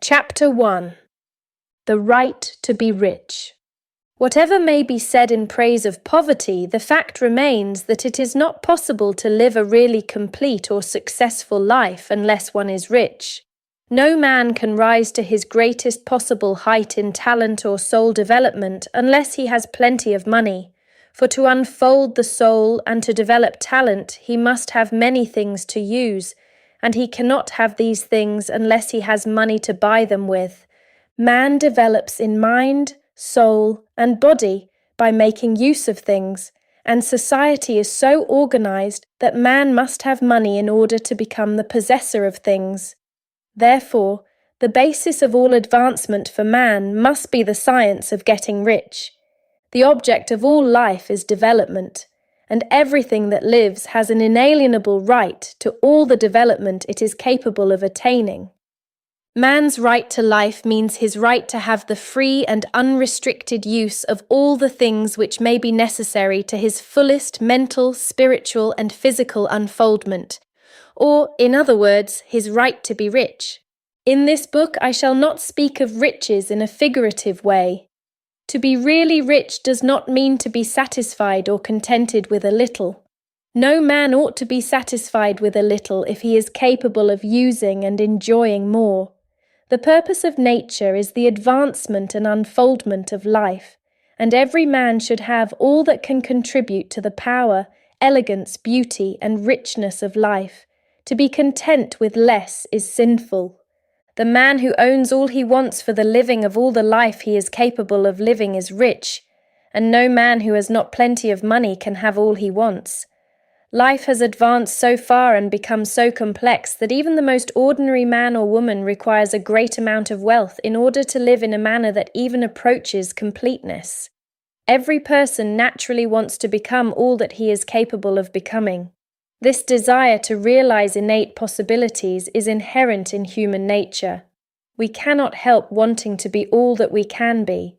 Chapter 1. The Right to be Rich. Whatever may be said in praise of poverty, the fact remains that it is not possible to live a really complete or successful life unless one is rich. No man can rise to his greatest possible height in talent or soul development unless he has plenty of money. For to unfold the soul and to develop talent, he must have many things to use, and he cannot have these things unless he has money to buy them with. Man develops in mind, soul, and body by making use of things, and society is so organized that man must have money in order to become the possessor of things. Therefore, the basis of all advancement for man must be the science of getting rich. The object of all life is development, and everything that lives has an inalienable right to all the development it is capable of attaining. Man's right to life means his right to have the free and unrestricted use of all the things which may be necessary to his fullest mental, spiritual, and physical unfoldment, or, in other words, his right to be rich. In this book I shall not speak of riches in a figurative way. To be really rich does not mean to be satisfied or contented with a little. No man ought to be satisfied with a little if he is capable of using and enjoying more. The purpose of nature is the advancement and unfoldment of life, and every man should have all that can contribute to the power, elegance, beauty, and richness of life. To be content with less is sinful. The man who owns all he wants for the living of all the life he is capable of living is rich, and no man who has not plenty of money can have all he wants. Life has advanced so far and become so complex that even the most ordinary man or woman requires a great amount of wealth in order to live in a manner that even approaches completeness. Every person naturally wants to become all that he is capable of becoming. This desire to realize innate possibilities is inherent in human nature. We cannot help wanting to be all that we can be.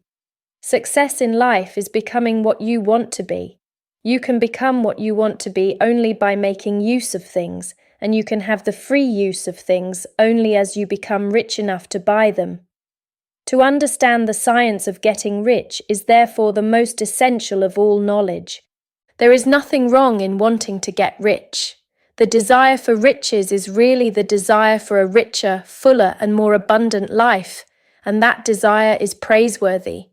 Success in life is becoming what you want to be. You can become what you want to be only by making use of things, and you can have the free use of things only as you become rich enough to buy them. To understand the science of getting rich is therefore the most essential of all knowledge. There is nothing wrong in wanting to get rich. The desire for riches is really the desire for a richer, fuller, and more abundant life, and that desire is praiseworthy.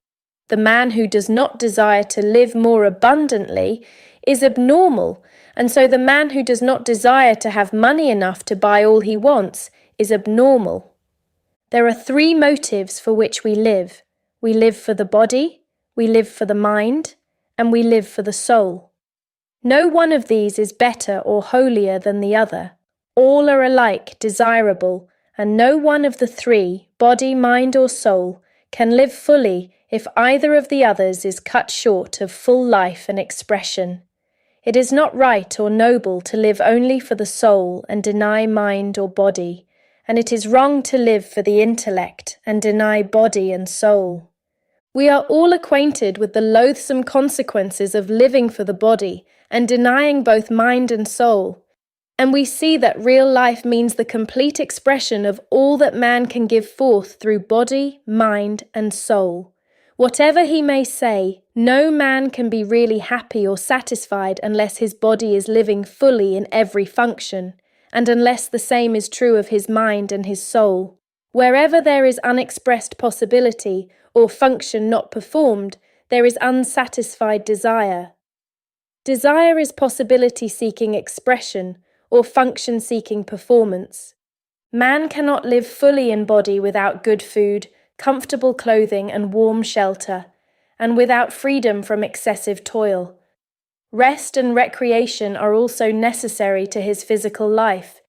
The man who does not desire to live more abundantly is abnormal, and so the man who does not desire to have money enough to buy all he wants is abnormal. There are three motives for which we live. We live for the body, we live for the mind, and we live for the soul. No one of these is better or holier than the other. All are alike desirable, and no one of the three, body, mind, or soul, can live fully if either of the others is cut short of full life and expression. It is not right or noble to live only for the soul and deny mind or body, and it is wrong to live for the intellect and deny body and soul. We are all acquainted with the loathsome consequences of living for the body and denying both mind and soul, and we see that real life means the complete expression of all that man can give forth through body, mind, and soul. Whatever he may say, no man can be really happy or satisfied unless his body is living fully in every function, and unless the same is true of his mind and his soul. Wherever there is unexpressed possibility or function not performed, there is unsatisfied desire. Desire is possibility-seeking expression or function-seeking performance. Man cannot live fully in body without good food, comfortable clothing, and warm shelter, and without freedom from excessive toil. Rest and recreation are also necessary to his physical life.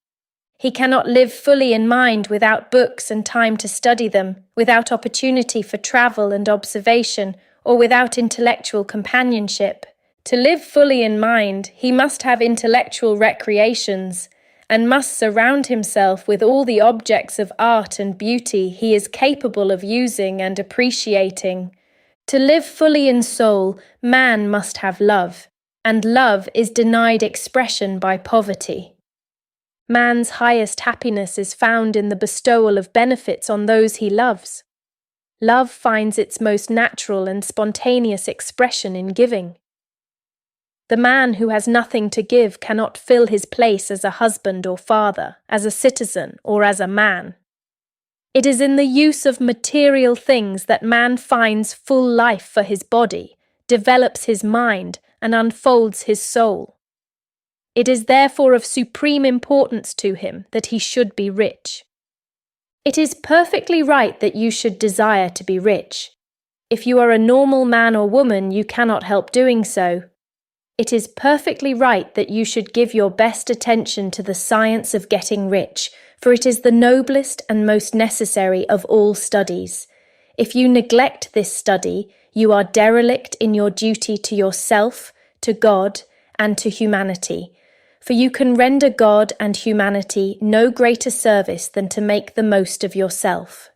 He cannot live fully in mind without books and time to study them, without opportunity for travel and observation, or without intellectual companionship. To live fully in mind, he must have intellectual recreations, and must surround himself with all the objects of art and beauty he is capable of using and appreciating. To live fully in soul, man must have love, and love is denied expression by poverty. Man's highest happiness is found in the bestowal of benefits on those he loves. Love finds its most natural and spontaneous expression in giving. The man who has nothing to give cannot fill his place as a husband or father, as a citizen, or as a man. It is in the use of material things that man finds full life for his body, develops his mind, and unfolds his soul. It is therefore of supreme importance to him that he should be rich. It is perfectly right that you should desire to be rich. If you are a normal man or woman, you cannot help doing so. It is perfectly right that you should give your best attention to the science of getting rich, for it is the noblest and most necessary of all studies. If you neglect this study, you are derelict in your duty to yourself, to God, and to humanity, for you can render God and humanity no greater service than to make the most of yourself.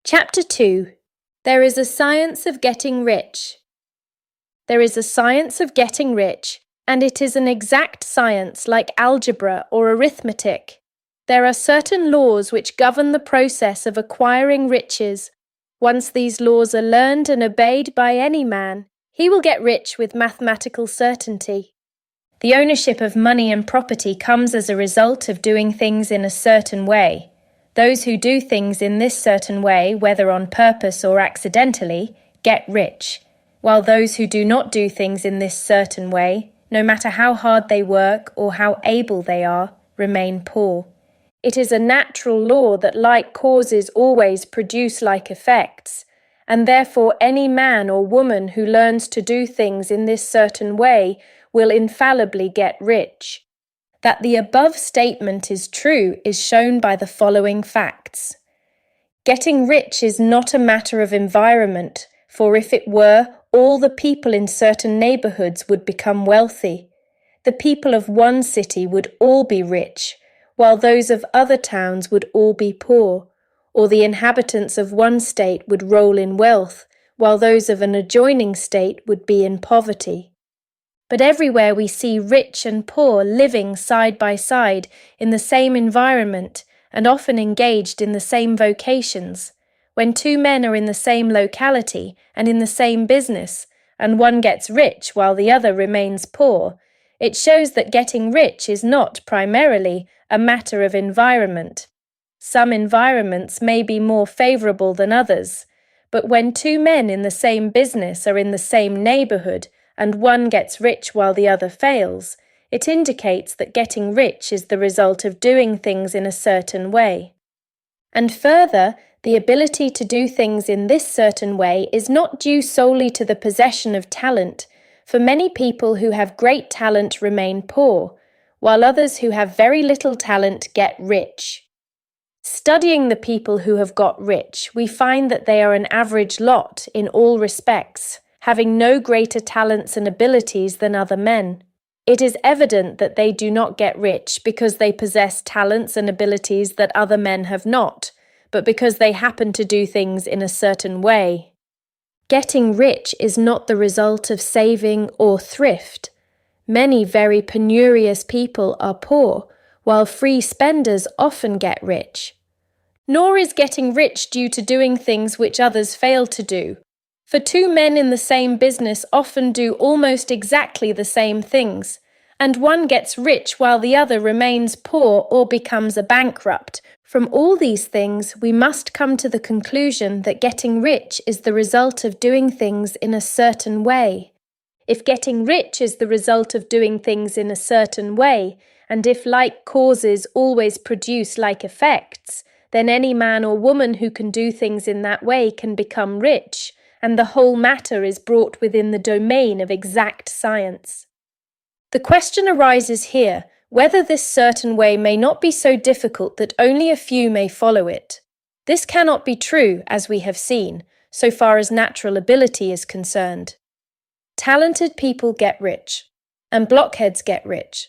Chapter 2. There is a science of getting rich. There is a science of getting rich, and it is an exact science like algebra or arithmetic. There are certain laws which govern the process of acquiring riches. Once these laws are learned and obeyed by any man, he will get rich with mathematical certainty. The ownership of money and property comes as a result of doing things in a certain way. Those who do things in this certain way, whether on purpose or accidentally, get rich, while those who do not do things in this certain way, no matter how hard they work or how able they are, remain poor. It is a natural law that like causes always produce like effects, and therefore any man or woman who learns to do things in this certain way will infallibly get rich. That the above statement is true is shown by the following facts. Getting rich is not a matter of environment, for if it were, all the people in certain neighborhoods would become wealthy. The people of one city would all be rich, while those of other towns would all be poor, or the inhabitants of one state would roll in wealth, while those of an adjoining state would be in poverty. But everywhere we see rich and poor living side by side in the same environment and often engaged in the same vocations. When two men are in the same locality and in the same business, and one gets rich while the other remains poor, it shows that getting rich is not primarily a matter of environment. Some environments may be more favorable than others, but when two men in the same business are in the same neighborhood and one gets rich while the other fails, it indicates that getting rich is the result of doing things in a certain way. And further, the ability to do things in this certain way is not due solely to the possession of talent, for many people who have great talent remain poor, while others who have very little talent get rich. Studying the people who have got rich, we find that they are an average lot in all respects, having no greater talents and abilities than other men. It is evident that they do not get rich because they possess talents and abilities that other men have not, but because they happen to do things in a certain way. Getting rich is not the result of saving or thrift. Many very penurious people are poor, while free spenders often get rich. Nor is getting rich due to doing things which others fail to do. For two men in the same business often do almost exactly the same things, and one gets rich while the other remains poor or becomes a bankrupt. From all these things, we must come to the conclusion that getting rich is the result of doing things in a certain way. If getting rich is the result of doing things in a certain way, and if like causes always produce like effects, then any man or woman who can do things in that way can become rich, and the whole matter is brought within the domain of exact science. The question arises here whether this certain way may not be so difficult that only a few may follow it. This cannot be true, as we have seen, so far as natural ability is concerned. Talented people get rich, and blockheads get rich.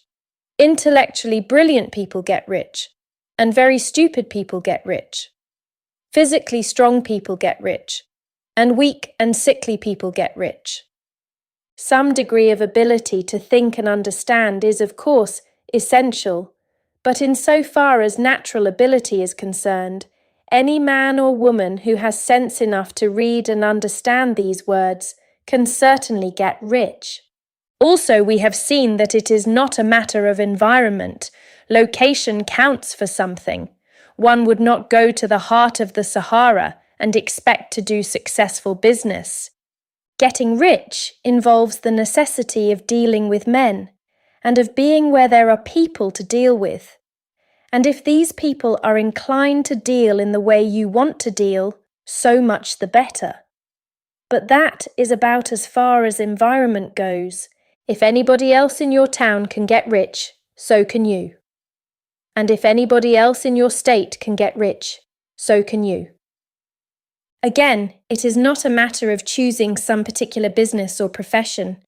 Intellectually brilliant people get rich, and very stupid people get rich. Physically strong people get rich, and weak and sickly people get rich. Some degree of ability to think and understand is, of course, essential, But insofar as natural ability is concerned, any man or woman who has sense enough to read and understand these words can certainly get rich. Also, we have seen that it is not a matter of environment. Location counts for something. One would not go to the heart of the Sahara and expect to do successful business. Getting rich involves the necessity of dealing with men and of being where there are people to deal with. And if these people are inclined to deal in the way you want to deal, so much the better. But that is about as far as environment goes. If anybody else in your town can get rich, so can you. And if anybody else in your state can get rich, so can you. Again, it is not a matter of choosing some particular business or profession.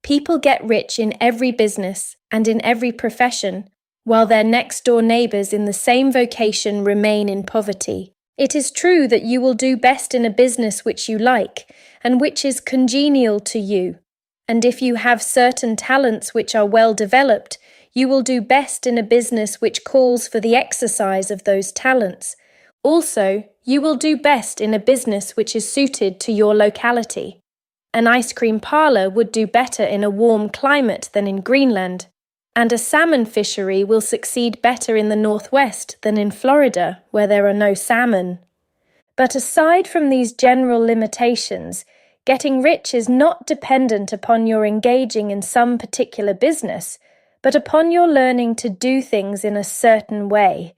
People get rich in every business and in every profession, while their next-door neighbours in the same vocation remain in poverty. It is true that you will do best in a business which you like and which is congenial to you. And if you have certain talents which are well developed, you will do best in a business which calls for the exercise of those talents. Also, you will do best in a business which is suited to your locality. An ice cream parlour would do better in a warm climate than in Greenland, and a salmon fishery will succeed better in the Northwest than in Florida, where there are no salmon. But aside from these general limitations, getting rich is not dependent upon your engaging in some particular business, but upon your learning to do things in a certain way.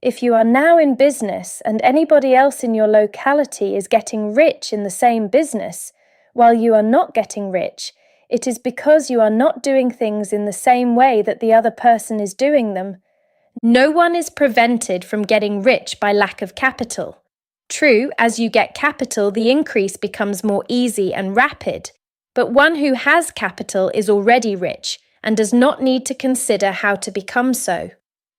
If you are now in business and anybody else in your locality is getting rich in the same business, while you are not getting rich, it is because you are not doing things in the same way that the other person is doing them. No one is prevented from getting rich by lack of capital. True, as you get capital, the increase becomes more easy and rapid, but one who has capital is already rich and does not need to consider how to become so.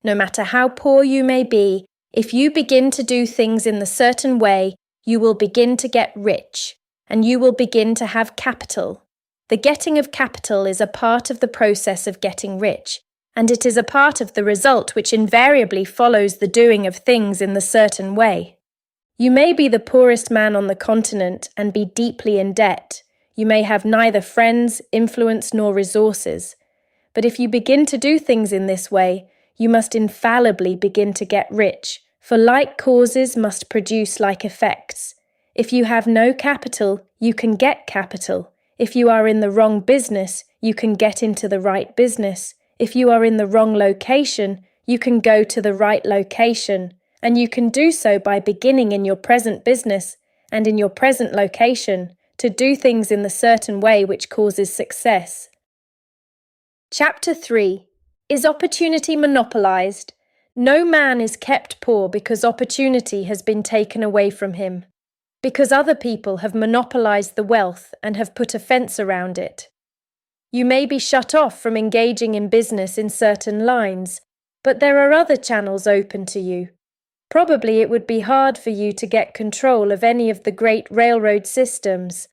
No matter how poor you may be, if you begin to do things in a certain way, you will begin to get rich, and you will begin to have capital. The getting of capital is a part of the process of getting rich, and it is a part of the result which invariably follows the doing of things in the certain way. You may be the poorest man on the continent and be deeply in debt. You may have neither friends, influence, nor resources. But if you begin to do things in this way, you must infallibly begin to get rich, for like causes must produce like effects. If you have no capital, you can get capital. If you are in the wrong business, you can get into the right business. If you are in the wrong location, you can go to the right location. And you can do so by beginning in your present business and in your present location to do things in the certain way which causes success. Chapter 3. Is opportunity monopolized? No man is kept poor because opportunity has been taken away from him, because other people have monopolized the wealth and have put a fence around it. You may be shut off from engaging in business in certain lines, but there are other channels open to you. Probably it would be hard for you to get control of any of the great railroad systems.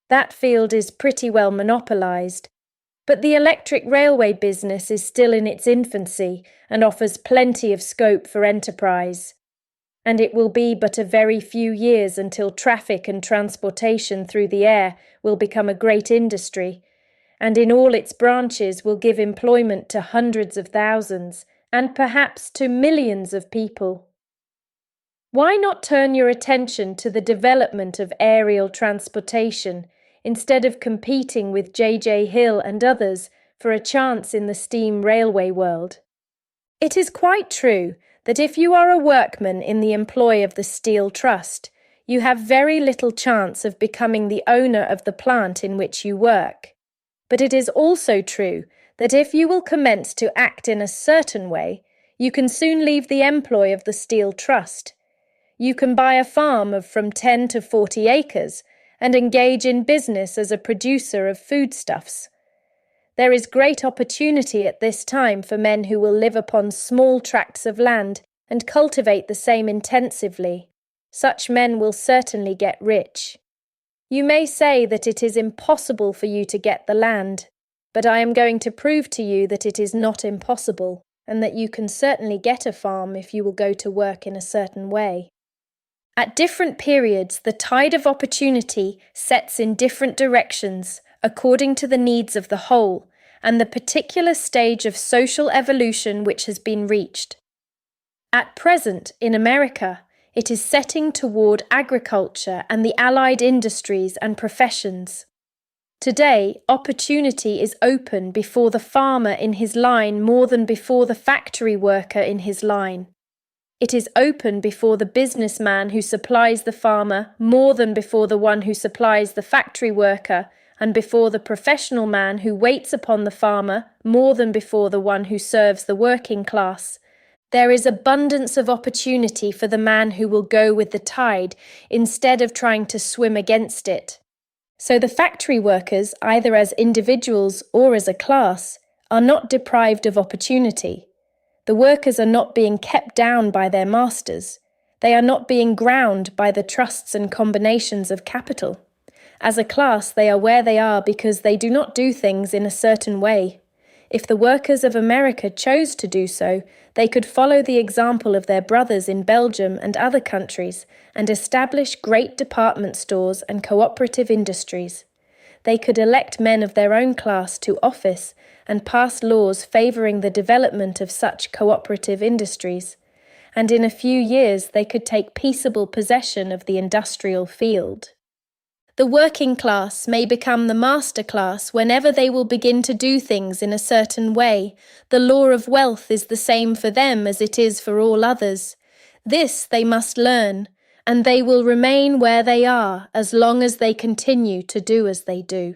That field is pretty well monopolized. But the electric railway business is still in its infancy and offers plenty of scope for enterprise. And it will be but a very few years until traffic and transportation through the air will become a great industry, and in all its branches will give employment to hundreds of thousands, and perhaps to millions of people. Why not turn your attention to the development of aerial transportation instead of competing with J.J. Hill and others for a chance in the steam railway world? It is quite true that if you are a workman in the employ of the Steel Trust, you have very little chance of becoming the owner of the plant in which you work. But it is also true that if you will commence to act in a certain way, you can soon leave the employ of the Steel Trust. You can buy a farm of from 10 to 40 acres and engage in business as a producer of foodstuffs. There is great opportunity at this time for men who will live upon small tracts of land and cultivate the same intensively. Such men will certainly get rich. You may say that it is impossible for you to get the land, but I am going to prove to you that it is not impossible. and that you can certainly get a farm if you will go to work in a certain way. At different periods, the tide of opportunity sets in different directions according to the needs of the whole and the particular stage of social evolution which has been reached. At present, in America, it is setting toward agriculture and the allied industries and professions. Today, opportunity is open before the farmer in his line more than before the factory worker in his line. It is open before the businessman who supplies the farmer more than before the one who supplies the factory worker, and before the professional man who waits upon the farmer more than before the one who serves the working class. There is abundance of opportunity for the man who will go with the tide instead of trying to swim against it. So the factory workers, either as individuals or as a class, are not deprived of opportunity. The workers are not being kept down by their masters. They are not being ground by the trusts and combinations of capital. As a class, they are where they are because they do not do things in a certain way. If the workers of America chose to do so, they could follow the example of their brothers in Belgium and other countries and establish great department stores and cooperative industries. They could elect men of their own class to office and pass laws favouring the development of such cooperative industries, and in a few years they could take peaceable possession of the industrial field. The working class may become the master class whenever they will begin to do things in a certain way. The law of wealth is the same for them as it is for all others. This they must learn, and they will remain where they are as long as they continue to do as they do.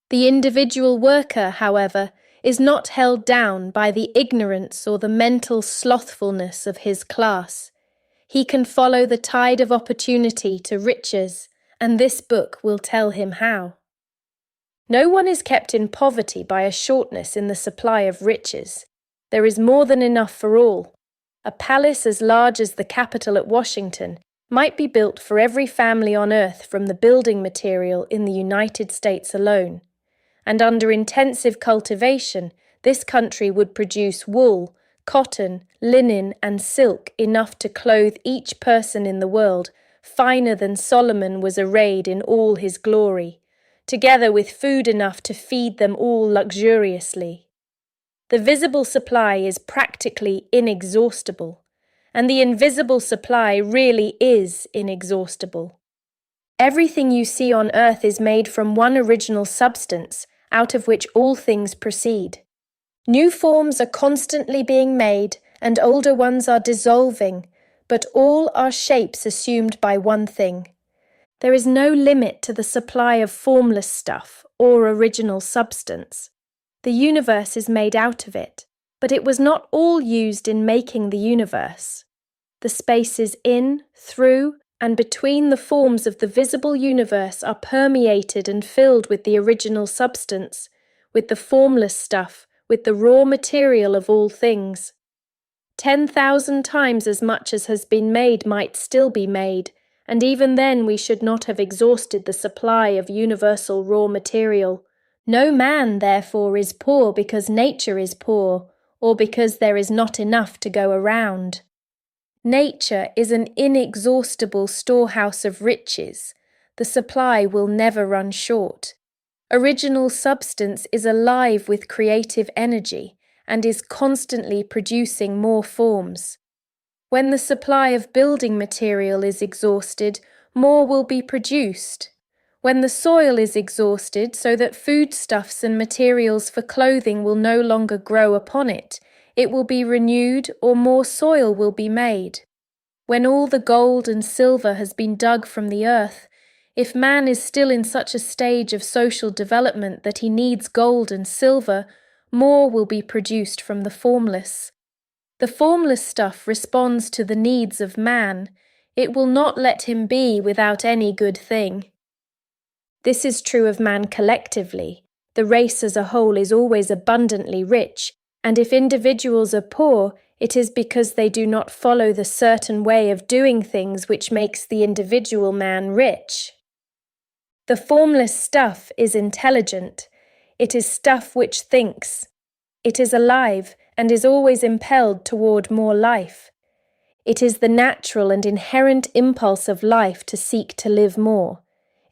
The individual worker, however, is not held down by the ignorance or the mental slothfulness of his class. He can follow the tide of opportunity to riches, and this book will tell him how. No one is kept in poverty by a shortness in the supply of riches. There is more than enough for all. A palace as large as the Capitol at Washington might be built for every family on earth from the building material in the United States alone. And under intensive cultivation, this country would produce wool, cotton, linen, and silk enough to clothe each person in the world, finer than Solomon was arrayed in all his glory, together with food enough to feed them all luxuriously. The visible supply is practically inexhaustible, and the invisible supply really is inexhaustible. Everything you see on earth is made from one original substance, out of which all things proceed. New forms are constantly being made, and older ones are dissolving, but all are shapes assumed by one thing. There is no limit to the supply of formless stuff or original substance. The universe is made out of it, but it was not all used in making the universe. The spaces in, through, and between the forms of the visible universe are permeated and filled with the original substance, with the formless stuff, with the raw material of all things. 10,000 times as much as has been made might still be made, and even then we should not have exhausted the supply of universal raw material. No man, therefore, is poor because nature is poor, or because there is not enough to go around. Nature is an inexhaustible storehouse of riches. The supply will never run short. Original substance is alive with creative energy and is constantly producing more forms. When the supply of building material is exhausted, more will be produced. When the soil is exhausted so that foodstuffs and materials for clothing will no longer grow upon it, it will be renewed or more soil will be made. When all the gold and silver has been dug from the earth, if man is still in such a stage of social development that he needs gold and silver, more will be produced from the formless. The formless stuff responds to the needs of man. It will not let him be without any good thing. This is true of man collectively. The race as a whole is always abundantly rich, and if individuals are poor, it is because they do not follow the certain way of doing things which makes the individual man rich. The formless stuff is intelligent. It is stuff which thinks. It is alive, and is always impelled toward more life. It is the natural and inherent impulse of life to seek to live more.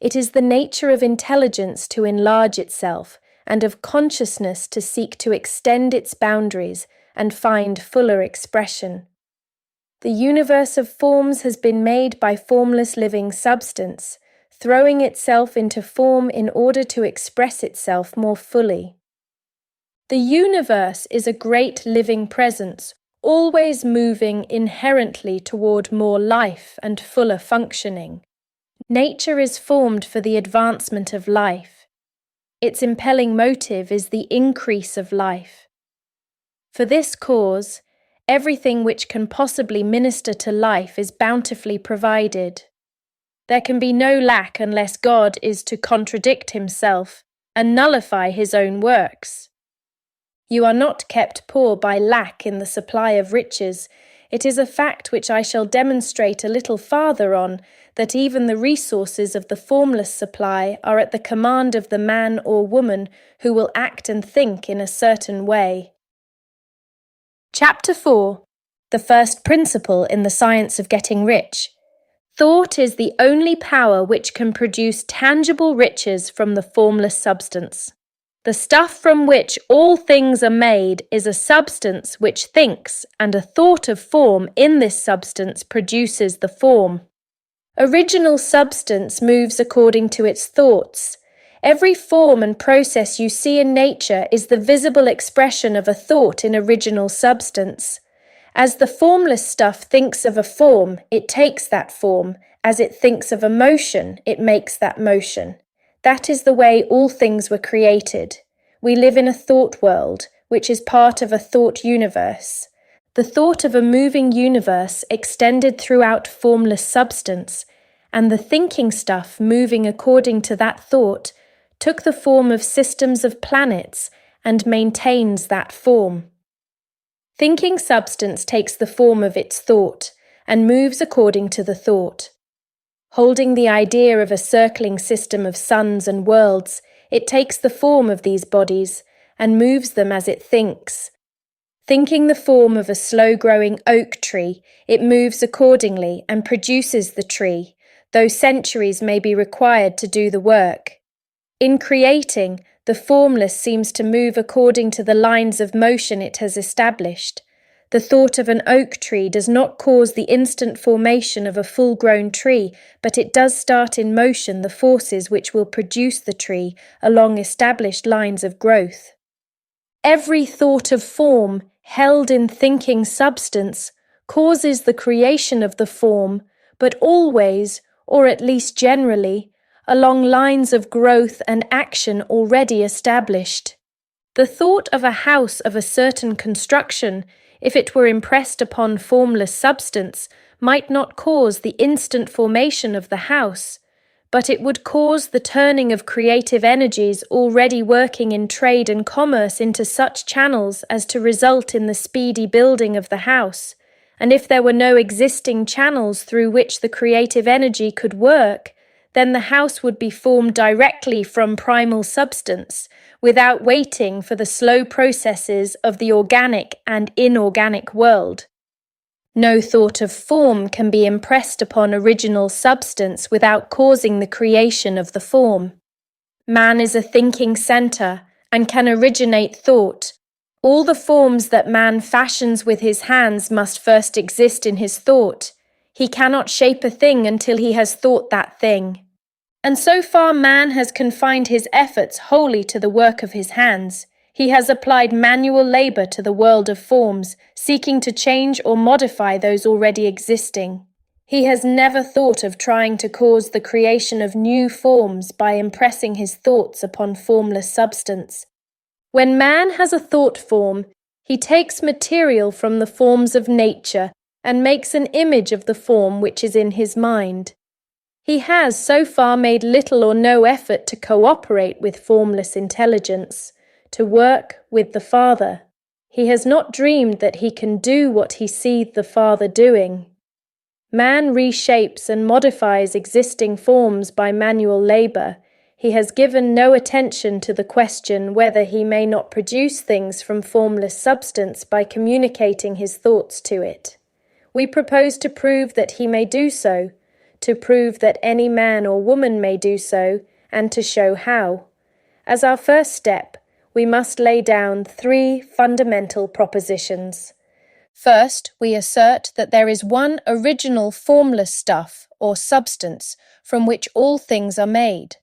It is the nature of intelligence to enlarge itself, and of consciousness to seek to extend its boundaries and find fuller expression. The universe of forms has been made by formless living substance, throwing itself into form in order to express itself more fully. The universe is a great living presence, always moving inherently toward more life and fuller functioning. Nature is formed for the advancement of life. Its impelling motive is the increase of life. For this cause, everything which can possibly minister to life is bountifully provided. There can be no lack unless God is to contradict himself and nullify his own works. You are not kept poor by lack in the supply of riches. It is a fact which I shall demonstrate a little farther on, that even the resources of the formless supply are at the command of the man or woman who will act and think in a certain way. Chapter 4. The first principle in the science of getting rich. Thought is the only power which can produce tangible riches from the formless substance. The stuff from which all things are made is a substance which thinks, and a thought of form in this substance produces the form. Original substance moves according to its thoughts. Every form and process you see in nature is the visible expression of a thought in original substance. As the formless stuff thinks of a form, it takes that form. As it thinks of a motion, it makes that motion. That is the way all things were created. We live in a thought world, which is part of a thought universe. The thought of a moving universe extended throughout formless substance, and the thinking stuff moving according to that thought took the form of systems of planets and maintains that form. Thinking substance takes the form of its thought and moves according to the thought. Holding the idea of a circling system of suns and worlds, it takes the form of these bodies and moves them as it thinks. Thinking the form of a slow-growing oak tree, it moves accordingly and produces the tree, though centuries may be required to do the work. In creating, the formless seems to move according to the lines of motion it has established. The thought of an oak tree does not cause the instant formation of a full-grown tree, but it does start in motion the forces which will produce the tree along established lines of growth. Every thought of form, held in thinking substance, causes the creation of the form, but always, or at least generally, along lines of growth and action already established. The thought of a house of a certain construction, if it were impressed upon formless substance, might not cause the instant formation of the house, but it would cause the turning of creative energies already working in trade and commerce into such channels as to result in the speedy building of the house. And if there were no existing channels through which the creative energy could work, then the house would be formed directly from primal substance, without waiting for the slow processes of the organic and inorganic world. No thought of form can be impressed upon original substance without causing the creation of the form. Man is a thinking center and can originate thought. All the forms that man fashions with his hands must first exist in his thought. He cannot shape a thing until he has thought that thing. And so far man has confined his efforts wholly to the work of his hands. He has applied manual labor to the world of forms, seeking to change or modify those already existing. He has never thought of trying to cause the creation of new forms by impressing his thoughts upon formless substance. When man has a thought form, he takes material from the forms of nature and makes an image of the form which is in his mind. He has so far made little or no effort to cooperate with formless intelligence, to work with the Father. He has not dreamed that he can do what he sees the Father doing. Man reshapes and modifies existing forms by manual labor. He has given no attention to the question whether he may not produce things from formless substance by communicating his thoughts to it. We propose to prove that he may do so, to prove that any man or woman may do so, and to show how. As our first step, we must lay down 3 fundamental propositions. First, we assert that there is one original formless stuff or substance from which all things are made.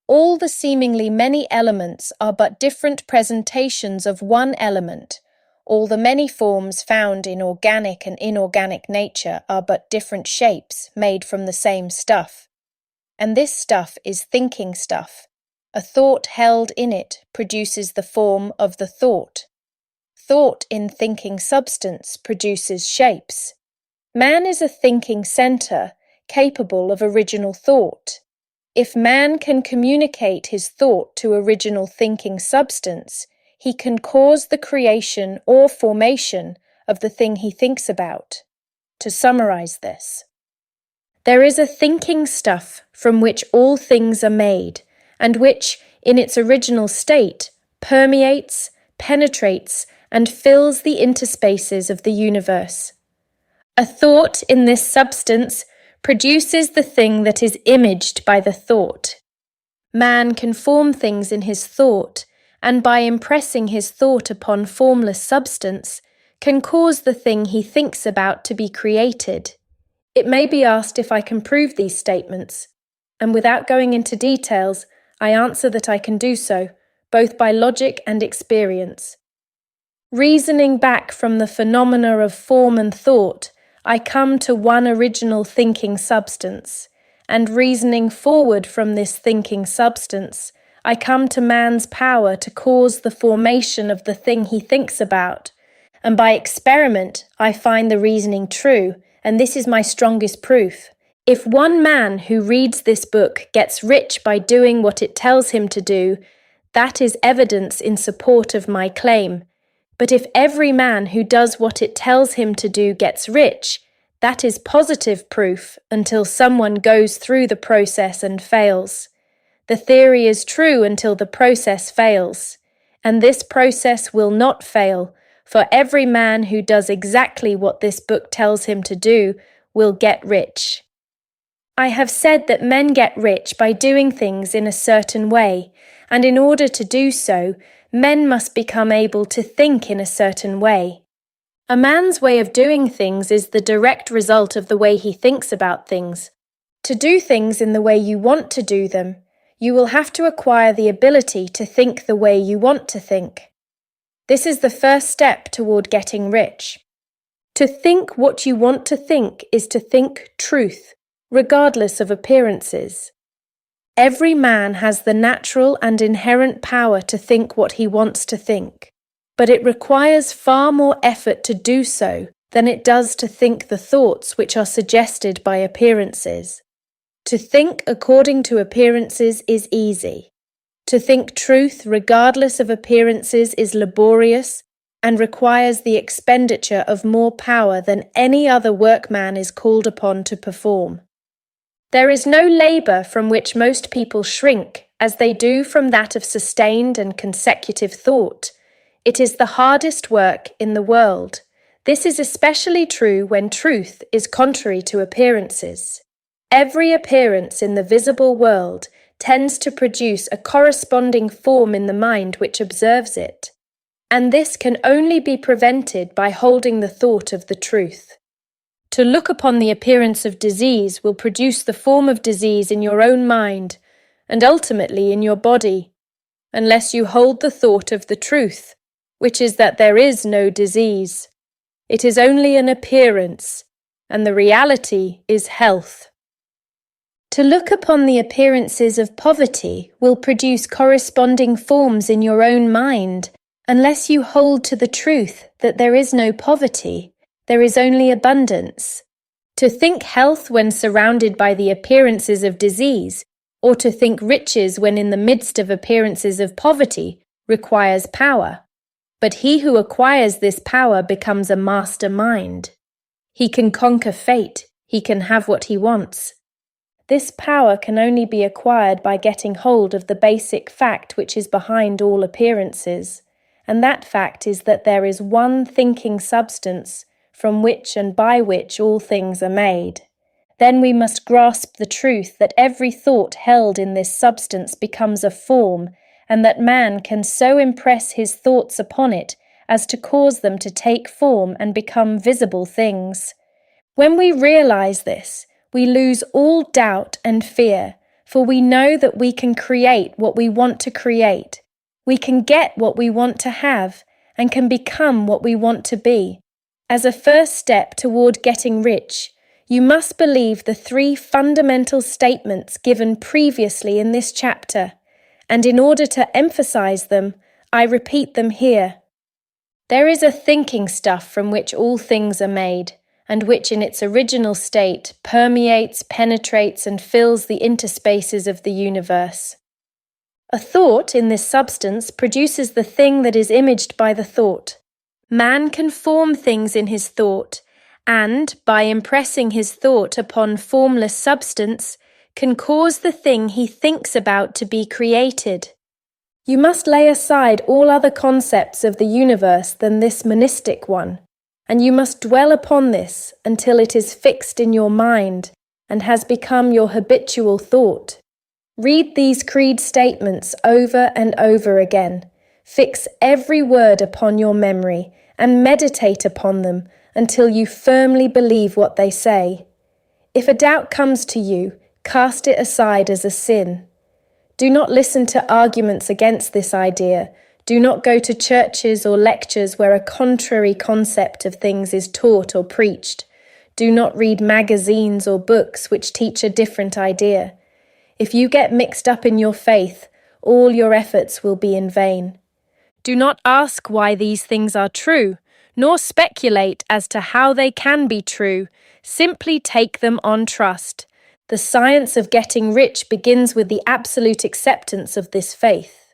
All the seemingly many elements are but different presentations of one element. All the many forms found in organic and inorganic nature are but different shapes made from the same stuff. And this stuff is thinking stuff. A thought held in it produces the form of the thought. Thought in thinking substance produces shapes. Man is a thinking center, capable of original thought. If man can communicate his thought to original thinking substance, he can cause the creation or formation of the thing he thinks about. To summarize this, there is a thinking stuff from which all things are made, and which, in its original state, permeates, penetrates, and fills the interspaces of the universe. A thought in this substance produces the thing that is imaged by the thought. Man can form things in his thought, and by impressing his thought upon formless substance, can cause the thing he thinks about to be created. It may be asked if I can prove these statements, and without going into details, I answer that I can do so, both by logic and experience. Reasoning back from the phenomena of form and thought, I come to one original thinking substance, and reasoning forward from this thinking substance, I come to man's power to cause the formation of the thing he thinks about, and by experiment I find the reasoning true, and this is my strongest proof. If one man who reads this book gets rich by doing what it tells him to do, that is evidence in support of my claim. But if every man who does what it tells him to do gets rich, that is positive proof until someone goes through the process and fails. The theory is true until the process fails, and this process will not fail, for every man who does exactly what this book tells him to do will get rich. I have said that men get rich by doing things in a certain way, and in order to do so, men must become able to think in a certain way. A man's way of doing things is the direct result of the way he thinks about things. To do things in the way you want to do them, you will have to acquire the ability to think the way you want to think. This is the first step toward getting rich. To think what you want to think is to think truth, regardless of appearances. Every man has the natural and inherent power to think what he wants to think, but it requires far more effort to do so than it does to think the thoughts which are suggested by appearances. To think according to appearances is easy. To think truth regardless of appearances is laborious and requires the expenditure of more power than any other workman is called upon to perform. There is no labour from which most people shrink as they do from that of sustained and consecutive thought. It is the hardest work in the world. This is especially true when truth is contrary to appearances. Every appearance in the visible world tends to produce a corresponding form in the mind which observes it, and this can only be prevented by holding the thought of the truth. To look upon the appearance of disease will produce the form of disease in your own mind, and ultimately in your body, unless you hold the thought of the truth, which is that there is no disease. It is only an appearance, and the reality is health. To look upon the appearances of poverty will produce corresponding forms in your own mind, unless you hold to the truth that there is no poverty. There is only abundance. To think health when surrounded by the appearances of disease, or to think riches when in the midst of appearances of poverty, requires power. But he who acquires this power becomes a master mind. He can conquer fate. He can have what he wants. This power can only be acquired by getting hold of the basic fact which is behind all appearances, and that fact is that there is one thinking substance from which and by which all things are made. Then we must grasp the truth that every thought held in this substance becomes a form, and that man can so impress his thoughts upon it as to cause them to take form and become visible things. When we realize this, we lose all doubt and fear, for we know that we can create what we want to create. We can get what we want to have, and can become what we want to be. As a first step toward getting rich, you must believe the 3 fundamental statements given previously in this chapter, and in order to emphasize them, I repeat them here. There is a thinking stuff from which all things are made, and which in its original state permeates, penetrates, and fills the interspaces of the universe. A thought in this substance produces the thing that is imaged by the thought. Man can form things in his thought, and, by impressing his thought upon formless substance, can cause the thing he thinks about to be created. You must lay aside all other concepts of the universe than this monistic one, and you must dwell upon this until it is fixed in your mind and has become your habitual thought. Read these creed statements over and over again. Fix every word upon your memory and meditate upon them until you firmly believe what they say. If a doubt comes to you, cast it aside as a sin. Do not listen to arguments against this idea. Do not go to churches or lectures where a contrary concept of things is taught or preached. Do not read magazines or books which teach a different idea. If you get mixed up in your faith, all your efforts will be in vain. Do not ask why these things are true, nor speculate as to how they can be true. Simply take them on trust. The science of getting rich begins with the absolute acceptance of this faith.